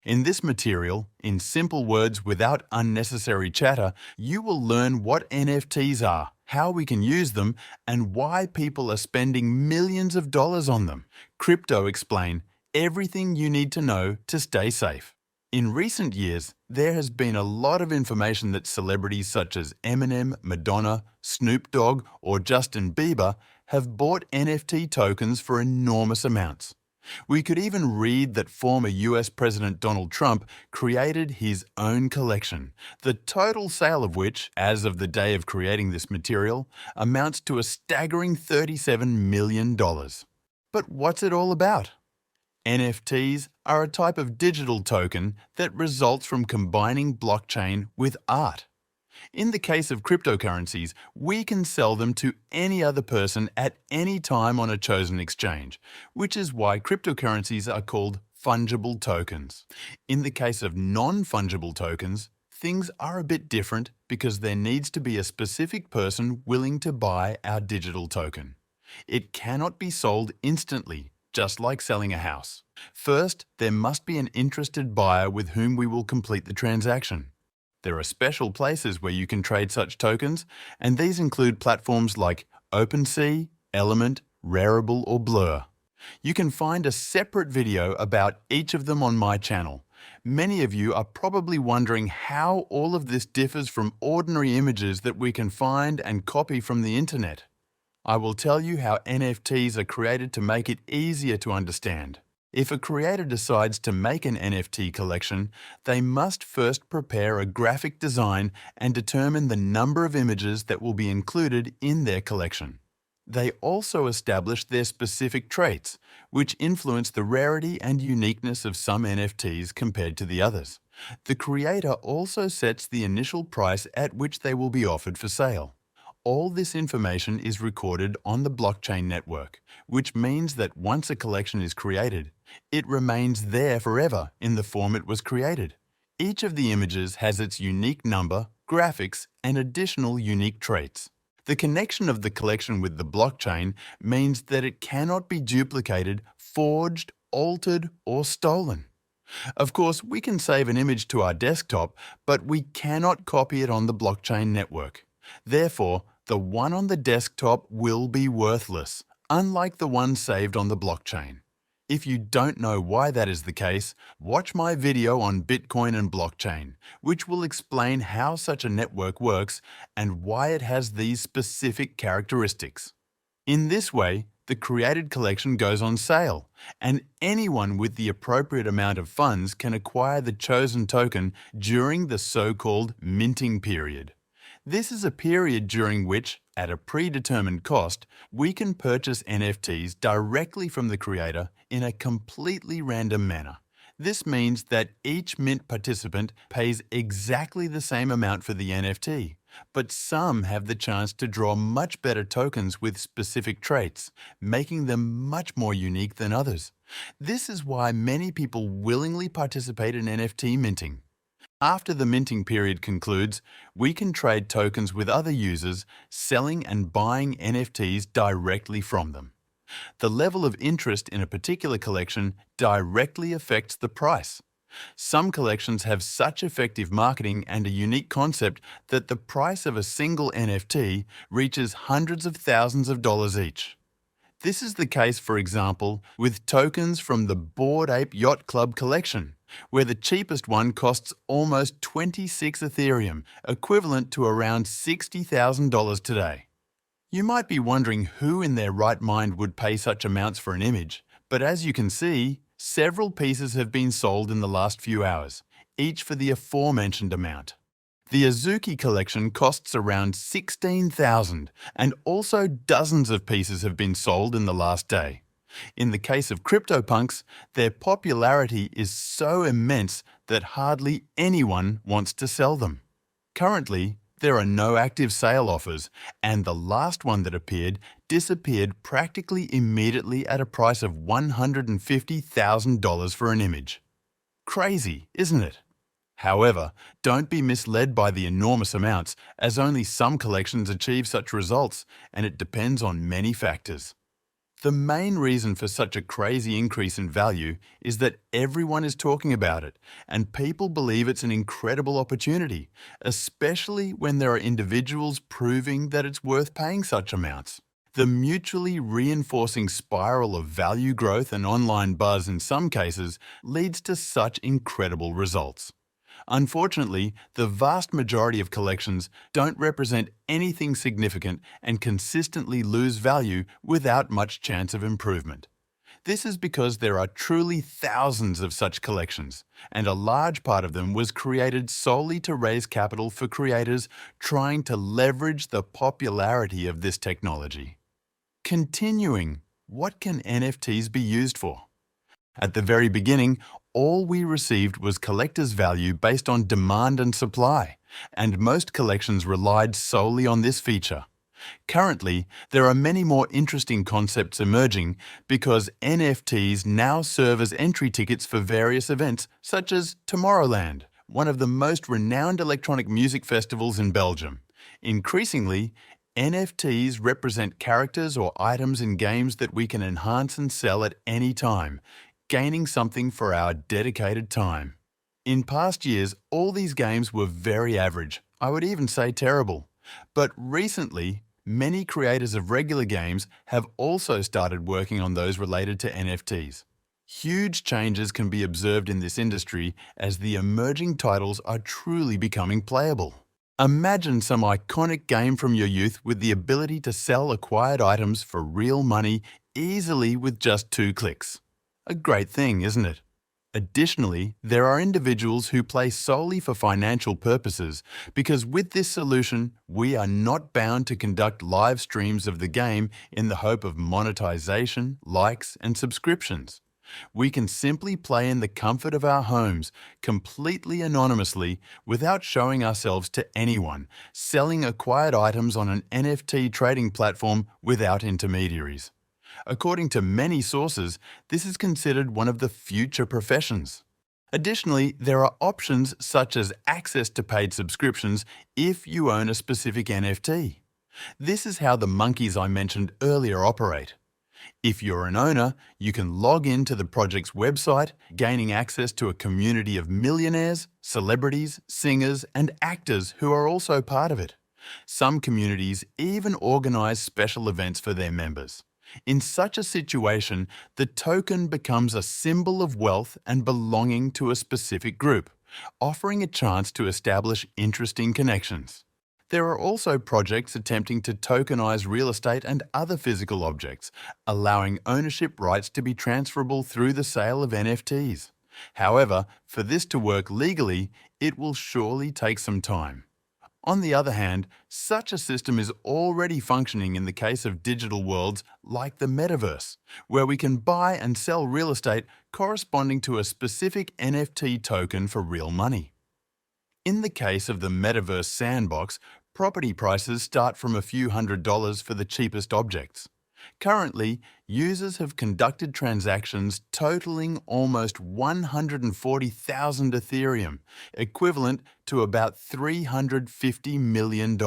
In this material, in simple words without unnecessary chatter, you will learn what NFTs are, how we can use them, and why people are spending millions of dollars on them. Crypto Explain, everything you need to know to stay safe. In recent years, there has been a lot of information that celebrities such as Eminem, Madonna, Snoop Dogg, or Justin Bieber have bought NFT tokens for enormous amounts. We could even read that former US President Donald Trump created his own collection, the total sale of which, as of the day of creating this material, amounts to a staggering $37 million. But what's it all about? NFTs are a type of digital token that results from combining blockchain with art. In the case of cryptocurrencies, we can sell them to any other person at any time on a chosen exchange, which is why cryptocurrencies are called fungible tokens. In the case of non-fungible tokens, things are a bit different because there needs to be a specific person willing to buy our digital token. It cannot be sold instantly, just like selling a house. First, there must be an interested buyer with whom we will complete the transaction. There are special places where you can trade such tokens, and these include platforms like OpenSea, Element, Rarible, or Blur. You can find a separate video about each of them on my channel. Many of you are probably wondering how all of this differs from ordinary images that we can find and copy from the internet. I will tell you how NFTs are created to make it easier to understand. If a creator decides to make an NFT collection, they must first prepare a graphic design and determine the number of images that will be included in their collection. They also establish their specific traits, which influence the rarity and uniqueness of some NFTs compared to the others. The creator also sets the initial price at which they will be offered for sale. All this information is recorded on the blockchain network, which means that once a collection is created, it remains there forever in the form it was created. Each of the images has its unique number, graphics, and additional unique traits. The connection of the collection with the blockchain means that it cannot be duplicated, forged, altered, or stolen. Of course, we can save an image to our desktop, but we cannot copy it on the blockchain network. Therefore, the one on the desktop will be worthless, unlike the one saved on the blockchain. If you don't know why that is the case, watch my video on Bitcoin and blockchain, which will explain how such a network works and why it has these specific characteristics. In this way, the created collection goes on sale, and anyone with the appropriate amount of funds can acquire the chosen token during the so-called minting period. This is a period during which, at a predetermined cost, we can purchase NFTs directly from the creator in a completely random manner. This means that each mint participant pays exactly the same amount for the NFT, but some have the chance to draw much better tokens with specific traits, making them much more unique than others. This is why many people willingly participate in NFT minting. After the minting period concludes, we can trade tokens with other users, selling and buying NFTs directly from them. The level of interest in a particular collection directly affects the price. Some collections have such effective marketing and a unique concept that the price of a single NFT reaches hundreds of thousands of dollars each. This is the case, for example, with tokens from the Bored Ape Yacht Club collection, where the cheapest one costs almost 26 Ethereum, equivalent to around $60,000 today. You might be wondering who in their right mind would pay such amounts for an image, but as you can see, several pieces have been sold in the last few hours, each for the aforementioned amount. The Azuki collection costs around $16,000, and also dozens of pieces have been sold in the last day. In the case of CryptoPunks, their popularity is so immense that hardly anyone wants to sell them. Currently, there are no active sale offers, and the last one that appeared disappeared practically immediately at a price of $150,000 for an image. Crazy, isn't it? However, don't be misled by the enormous amounts, as only some collections achieve such results, and it depends on many factors. The main reason for such a crazy increase in value is that everyone is talking about it, and people believe it's an incredible opportunity, especially when there are individuals proving that it's worth paying such amounts. The mutually reinforcing spiral of value growth and online buzz in some cases leads to such incredible results. Unfortunately, the vast majority of collections don't represent anything significant and consistently lose value without much chance of improvement. This is because there are truly thousands of such collections, and a large part of them was created solely to raise capital for creators trying to leverage the popularity of this technology. Continuing, what can NFTs be used for? At the very beginning, all we received was collector's value based on demand and supply, and most collections relied solely on this feature. Currently, there are many more interesting concepts emerging because NFTs now serve as entry tickets for various events such as Tomorrowland, one of the most renowned electronic music festivals in Belgium. Increasingly, NFTs represent characters or items in games that we can enhance and sell at any time, gaining something for our dedicated time. In past years, all these games were very average, I would even say terrible. But recently, many creators of regular games have also started working on those related to NFTs. Huge changes can be observed in this industry as the emerging titles are truly becoming playable. Imagine some iconic game from your youth with the ability to sell acquired items for real money easily with just 2 clicks. A great thing, isn't it? Additionally, there are individuals who play solely for financial purposes because with this solution, we are not bound to conduct live streams of the game in the hope of monetization, likes, and subscriptions. We can simply play in the comfort of our homes, completely anonymously, without showing ourselves to anyone, selling acquired items on an NFT trading platform without intermediaries. According to many sources, this is considered one of the future professions. Additionally, there are options such as access to paid subscriptions if you own a specific NFT. This is how the monkeys I mentioned earlier operate. If you're an owner, you can log into the project's website, gaining access to a community of millionaires, celebrities, singers, and actors who are also part of it. Some communities even organize special events for their members. In such a situation, the token becomes a symbol of wealth and belonging to a specific group, offering a chance to establish interesting connections. There are also projects attempting to tokenize real estate and other physical objects, allowing ownership rights to be transferable through the sale of NFTs. However, for this to work legally, it will surely take some time. On the other hand, such a system is already functioning in the case of digital worlds like the Metaverse, where we can buy and sell real estate corresponding to a specific NFT token for real money. In the case of the Metaverse sandbox, property prices start from a few $100s for the cheapest objects. Currently, users have conducted transactions totaling almost 140,000 Ethereum, equivalent to about $350 million.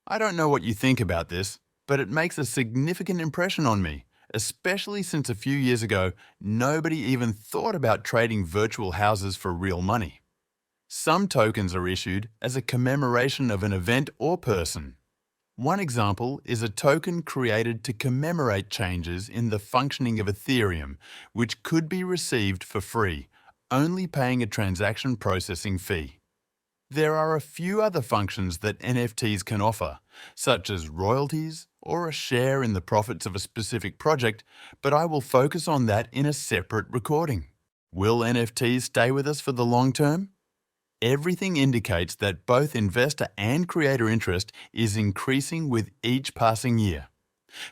I don't know what you think about this, but it makes a significant impression on me, especially since a few years ago, nobody even thought about trading virtual houses for real money. Some tokens are issued as a commemoration of an event or person. One example is a token created to commemorate changes in the functioning of Ethereum, which could be received for free, only paying a transaction processing fee. There are a few other functions that NFTs can offer, such as royalties or a share in the profits of a specific project, but I will focus on that in a separate recording. Will NFTs stay with us for the long term? Everything indicates that both investor and creator interest is increasing with each passing year.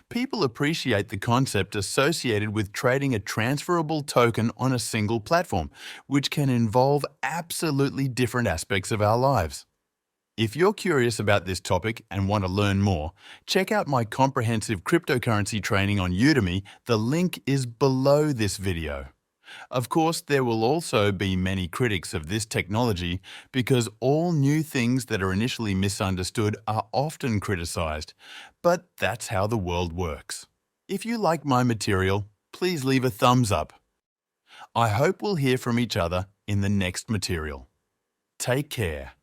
People appreciate the concept associated with trading a transferable token on a single platform, which can involve absolutely different aspects of our lives. If you're curious about this topic and want to learn more, check out my comprehensive cryptocurrency training on Udemy. The link is below this video. Of course, there will also be many critics of this technology because all new things that are initially misunderstood are often criticized, but that's how the world works. If you like my material, please leave a thumbs up. I hope we'll hear from each other in the next material. Take care.